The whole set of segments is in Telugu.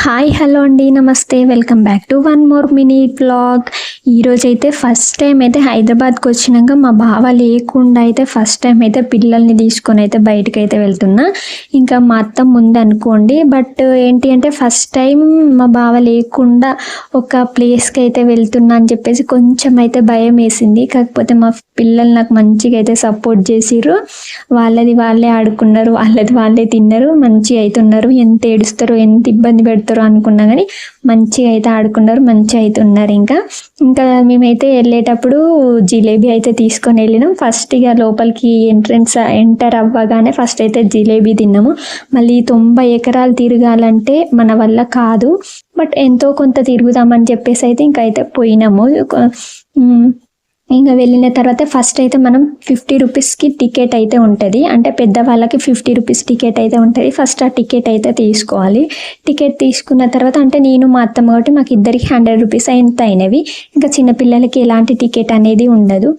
హాయ్ హలో అండి, నమస్తే, welcome back to one more mini vlog. ఈరోజైతే ఫస్ట్ టైం అయితే హైదరాబాద్కి వచ్చినాక మా బావ లేకుండా అయితే ఫస్ట్ టైం అయితే పిల్లల్ని తీసుకొని అయితే బయటకు అయితే వెళ్తున్నా. ఇంకా మా అత్త ముందు అనుకోండి, బట్ ఏంటి అంటే ఫస్ట్ టైం మా బావ లేకుండా ఒక ప్లేస్కి అయితే వెళ్తున్నా అని చెప్పేసి కొంచెం అయితే భయం వేసింది. కాకపోతే మా పిల్లలు నాకు మంచిగా అయితే సపోర్ట్ చేసిర్రు. వాళ్ళది వాళ్ళే ఆడుకున్నారు, వాళ్ళది వాళ్ళే తిన్నారు, మంచిగా అవుతున్నారు. ఎంత ఏడుస్తారో ఎంత ఇబ్బంది పెడతారో అనుకున్నా కానీ మంచిగా అయితే ఆడుకున్నారు, మంచిగా అయితే ఉన్నారు. ఇంకా మేమైతే వెళ్ళేటప్పుడు జిలేబీ అయితే తీసుకొని వెళ్ళినాం. ఫస్ట్ ఇక లోపలికి ఎంటర్ అవ్వగానే ఫస్ట్ అయితే జిలేబీ తిన్నాము. మళ్ళీ 90 ఎకరాలు తిరగాలంటే మన వల్ల కాదు, బట్ ఎంతో కొంత తిరుగుదామని చెప్పేసి అయితే అయితే పోయినాము. ఇంకా వెళ్ళిన తర్వాత ఫస్ట్ అయితే మనం 50 రూపీస్కి టికెట్ అయితే ఉంటుంది. అంటే పెద్దవాళ్ళకి 50 రూపీస్ టికెట్ అయితే ఉంటుంది. ఫస్ట్ ఆ టికెట్ అయితే తీసుకోవాలి. టికెట్ తీసుకున్న తర్వాత అంటే నేను మా అత్తమ్మ కాబట్టి మాకు ఇద్దరికి 100 రూపీస్ ఎంత అయినవి. ఇంకా చిన్నపిల్లలకి ఎలాంటి టికెట్ అనేది ఉండదు.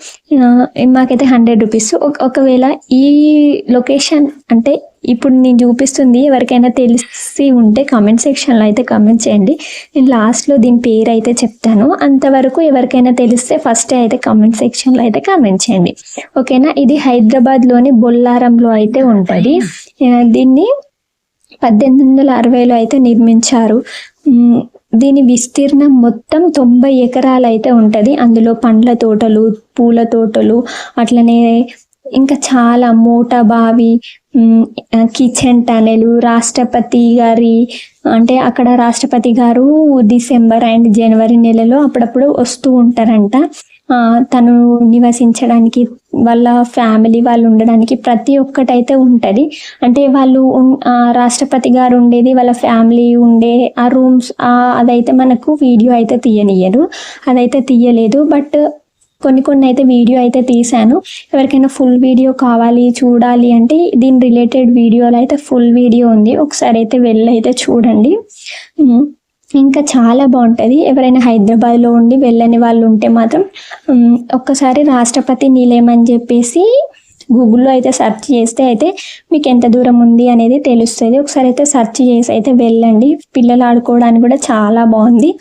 మాకైతే 100 రూపీస్. ఒకవేళ ఈ లొకేషన్ అంటే ఇప్పుడు నేను చూపిస్తుంది ఎవరికైనా తెలిసి ఉంటే కామెంట్ సెక్షన్లో అయితే కామెంట్ చేయండి. నేను లాస్ట్లో దీని పేరు అయితే చెప్తాను. అంతవరకు ఎవరికైనా తెలిస్తే ఫస్ట్ అయితే కామెంట్ సెక్షన్లో అయితే కామెంట్ చేయండి, ఓకేనా. ఇది హైదరాబాద్లోని బొల్లారంలో అయితే ఉంటుంది. దీన్ని 1860లో అయితే నిర్మించారు. దీని విస్తీర్ణం మొత్తం 90 ఎకరాలు అయితే ఉంటుంది. అందులో పండ్ల తోటలు, పూల తోటలు, అట్లనే ఇంకా చాలా మోటా బావి, కిచెన్ టనెల్, రాష్ట్రపతి గారి అంటే అక్కడ రాష్ట్రపతి గారు డిసెంబర్ అండ్ జనవరి నెలలో అప్పుడప్పుడు వస్తూ ఉంటారంట. తను నివసించడానికి, వాళ్ళ ఫ్యామిలీ వాళ్ళు ఉండడానికి ప్రతి ఒక్కటైతే ఉంటుంది. అంటే వాళ్ళు రాష్ట్రపతి గారు ఉండేది, వాళ్ళ ఫ్యామిలీ ఉండే ఆ రూమ్స్ అదైతే మనకు వీడియో అయితే తీయనియ్యరు, అదైతే తీయలేదు. బట్ కొన్ని అయితే వీడియో అయితే తీశాను. ఎవరికైనా ఫుల్ వీడియో కావాలి చూడాలి అంటే దీని రిలేటెడ్ వీడియోలో అయితే ఫుల్ వీడియో ఉంది, ఒకసారి అయితే వెళ్ళి అయితే చూడండి. ఇంకా చాలా బాగుంటుంది. ఎవరైనా హైదరాబాద్లో ఉండి వెళ్ళని వాళ్ళు ఉంటే మాత్రం ఒక్కసారి రాష్ట్రపతి నిలయం అని చెప్పేసి గూగుల్లో అయితే సెర్చ్ చేస్తే అయితే మీకు ఎంత దూరం ఉంది అనేది తెలుస్తుంది. ఒకసారి అయితే సెర్చ్ చేసి అయితే వెళ్ళండి. పిల్లలు ఆడుకోవడానికి కూడా చాలా బాగుంది.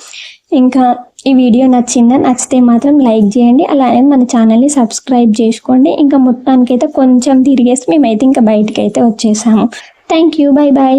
ఇంకా ఈ వీడియో నచ్చితే మాత్రం లైక్ చేయండి, అలానే మన ఛానల్ని సబ్స్క్రైబ్ చేసుకోండి. ఇంకా మొత్తానికైతే కొంచెం తిరిగేసి మేమైతే ఇంకా బయటికి అయితే వచ్చేసాము. Thank you, bye bye.